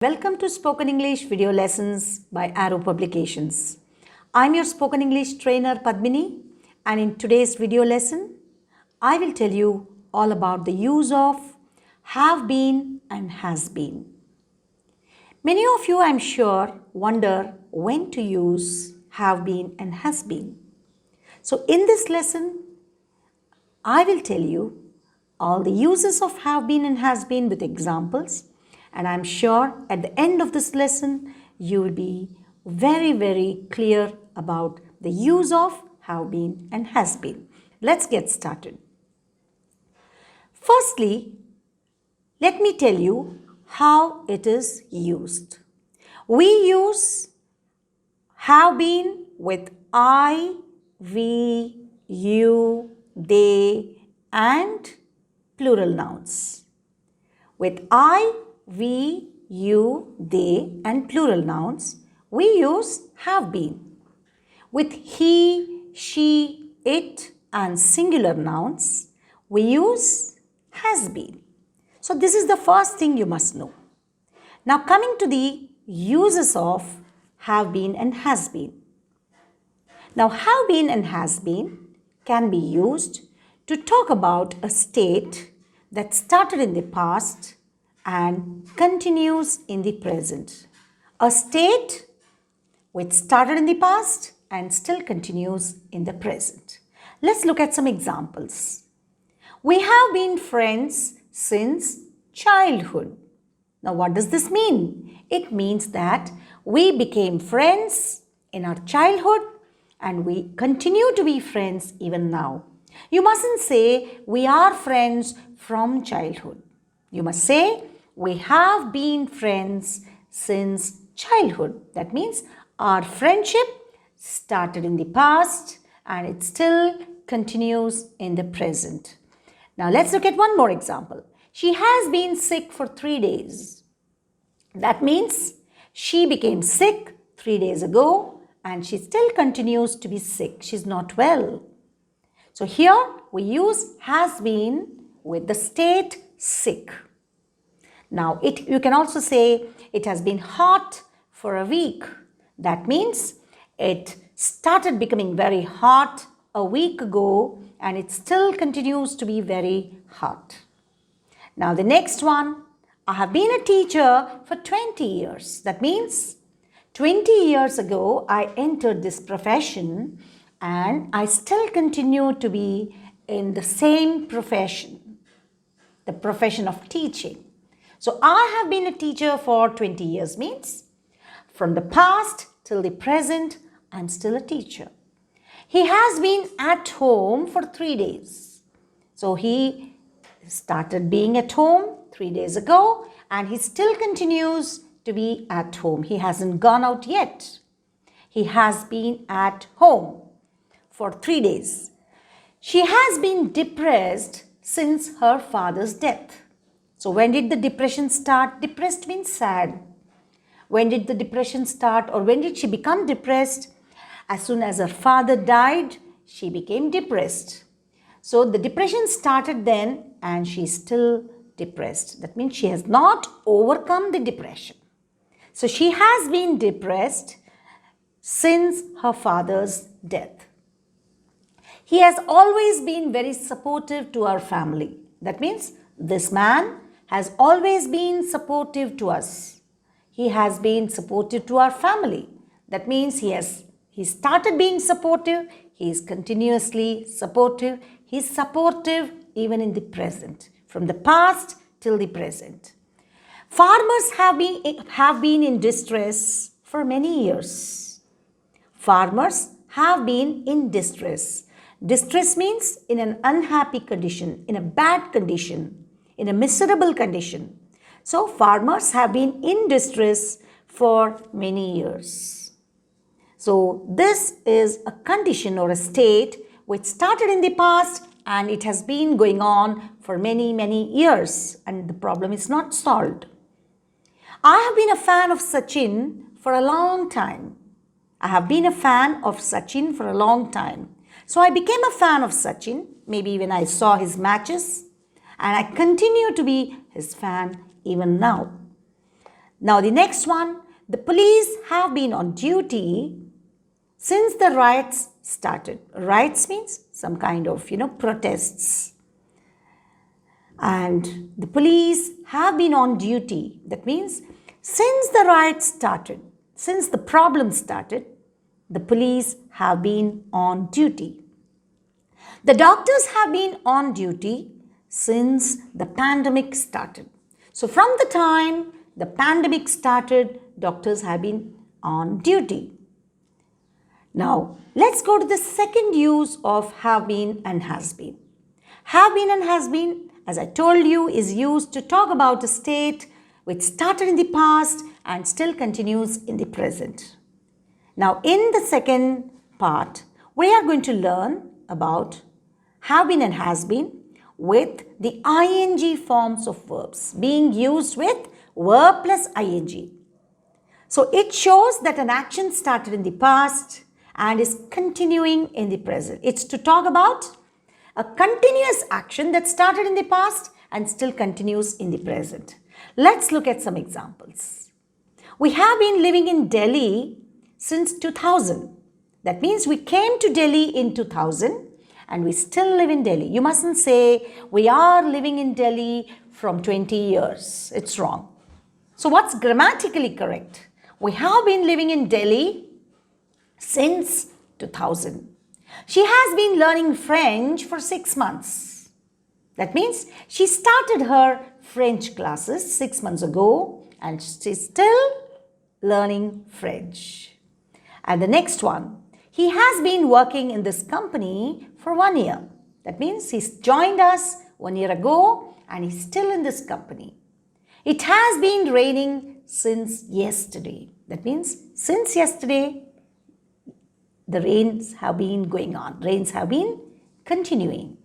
Welcome to Spoken English video lessons by Arrow Publications. I'm your Spoken English trainer Padmini, and in today's video lesson, I will tell you all about the use of have been and has been. Many of you, I'm sure, wonder when to use have been and has been. So in this lesson, I will tell you all the uses of have been and has been with examples, and I'm sure at the end of this lesson you will be very clear about the use of have been and has been. Let's get started. Firstly, let me tell you how it is used. We use have been with I, we, you, they and plural nouns. With I, we, you, they and plural nouns, we use have been. With he, she, it and singular nouns, we use has been. So this is the first thing you must know. Now coming to the uses of have been and has been. Now have been and has been can be used to talk about a state that started in the past and continues in the present. A state which started in the past and still continues in the present. Let's look at some examples. We have been friends since childhood. Now what does this mean? It means that we became friends in our childhood and we continue to be friends even now. You mustn't say we are friends from childhood. You must say we have been friends since childhood. That means our friendship started in the past and it still continues in the present. Now let's look at one more example. She has been sick for 3 days. That means she became sick 3 days ago and she still continues to be sick. She's not well. So here we use has been with the state sick. Now you can also say it has been hot for a week. That means it started becoming very hot a week ago and it still continues to be very hot. Now the next one, I have been a teacher for 20 years. That means 20 years ago I entered this profession and I still continue to be in the same profession, the profession of teaching. So I have been a teacher for 20 years means from the past till the present I'm still a teacher. He has been at home for 3 days. So he started being at home 3 days ago and he still continues to be at home. He hasn't gone out yet. He has been at home for 3 days. She has been depressed since her father's death. So when did the depression start? Depressed means sad. When did the depression start or when did she become depressed? As soon as her father died, she became depressed. So the depression started then and she's still depressed. That means she has not overcome the depression. So she has been depressed since her father's death. He has always been very supportive to our family. That means this man has always been supportive to us. He has been supportive to our family. That means he started being supportive. He is continuously supportive. He is supportive even in the present, from the past till the present. Farmers have been in distress for many years. Farmers have been in distress. Distress means in an unhappy condition, in a bad condition, in a miserable condition. So farmers have been in distress for many years. So this is a condition or a state which started in the past and it has been going on for many years and the problem is not solved. I have been a fan of Sachin for a long time. I have been a fan of Sachin for a long time. So I became a fan of Sachin, maybe when I saw his matches, and I continue to be his fan even now. Now the next one, the police have been on duty since the riots started. Riots means some kind of, protests. And the police have been on duty. That means since the riots started, since the problem started, the police have been on duty. The doctors have been on duty since the pandemic started. So from the time the pandemic started, doctors have been on duty. Now, let's go to the second use of have been and has been. Have been and has been, as I told you, is used to talk about a state which started in the past and still continues in the present. Now, in the second part, we are going to learn about have been and has been with the ing forms of verbs being used with verb plus ing. So, it shows that an action started in the past and is continuing in the present. It's to talk about a continuous action that started in the past and still continues in the present. Let's look at some examples. We have been living in Delhi since 2000. That means we came to Delhi in 2000 and we still live in Delhi. You mustn't say we are living in Delhi from 20 years. It's wrong. So what's grammatically correct? We have been living in Delhi since 2000. She has been learning French for 6 months. That means she started her French classes 6 months ago and she's still learning French. And the next one, he has been working in this company for 1 year. That means he's joined us 1 year ago and he's still in this company. It has been raining since yesterday. That means since yesterday, the rains have been going on. Rains have been continuing.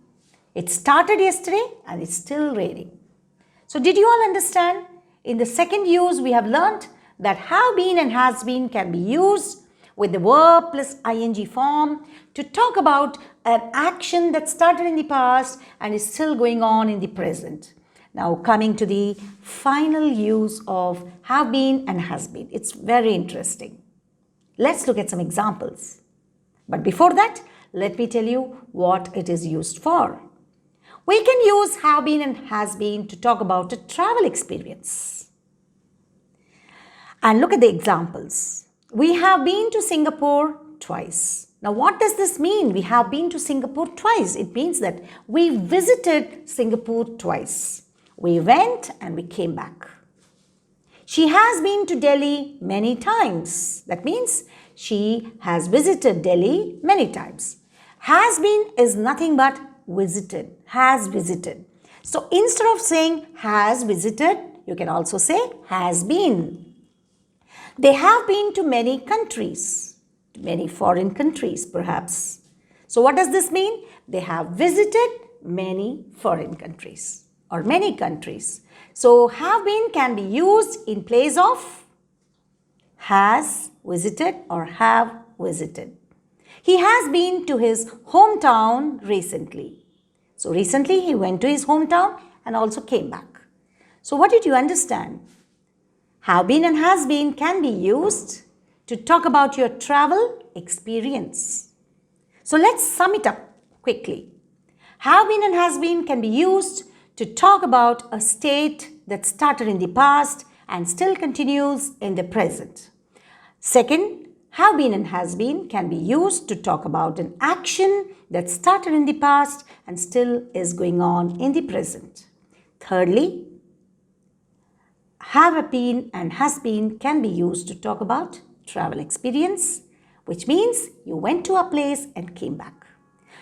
It started yesterday and it's still raining. So did you all understand? In the second use, we have learnt that have been and has been can be used with the verb plus ing form to talk about an action that started in the past and is still going on in the present. Now coming to the final use of have been and has been. It's very interesting. Let's look at some examples. But before that, let me tell you what it is used for. We can use have been and has been to talk about a travel experience. And look at the examples. We have been to Singapore twice. Now what does this mean? We have been to Singapore twice. It means that we visited Singapore twice. We went and we came back. She has been to Delhi many times. That means she has visited Delhi many times. Has been is nothing but visited, has visited. So instead of saying has visited, you can also say has been. They have been to many countries, many foreign countries perhaps. So what does this mean? They have visited many foreign countries or many countries. So have been can be used in place of has visited or have visited. He has been to his hometown recently. So recently he went to his hometown and also came back. So what did you understand? Have been and has been can be used to talk about your travel experience. So let's sum it up quickly. Have been and has been can be used to talk about a state that started in the past and still continues in the present. Second, have been and has been can be used to talk about an action that started in the past and still is going on in the present. Thirdly, have been and has been can be used to talk about travel experience, which means you went to a place and came back.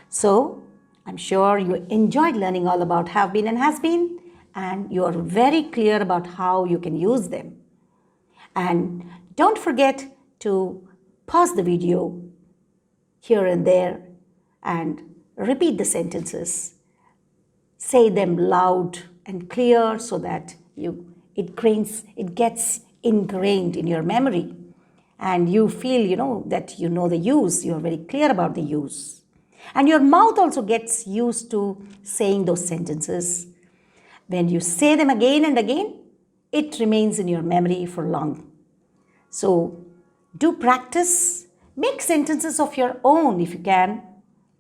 So, I'm sure you enjoyed learning all about have been and has been, and you are very clear about how you can use them. And don't forget to pause the video here and there and repeat the sentences. Say them loud and clear so that it gets ingrained in your memory and you feel, that you know the use, you're very clear about the use. And your mouth also gets used to saying those sentences. When you say them again and again, it remains in your memory for long. So do practice, make sentences of your own if you can,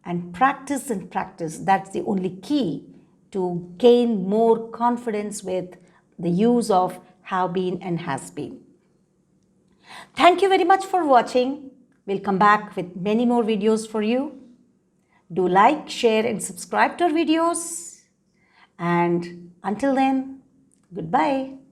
and practice and practice. That's the only key to gain more confidence with the use of have been and has been. Thank you very much for watching. We'll come back with many more videos for you. Do like, share and subscribe to our videos. And until then, goodbye.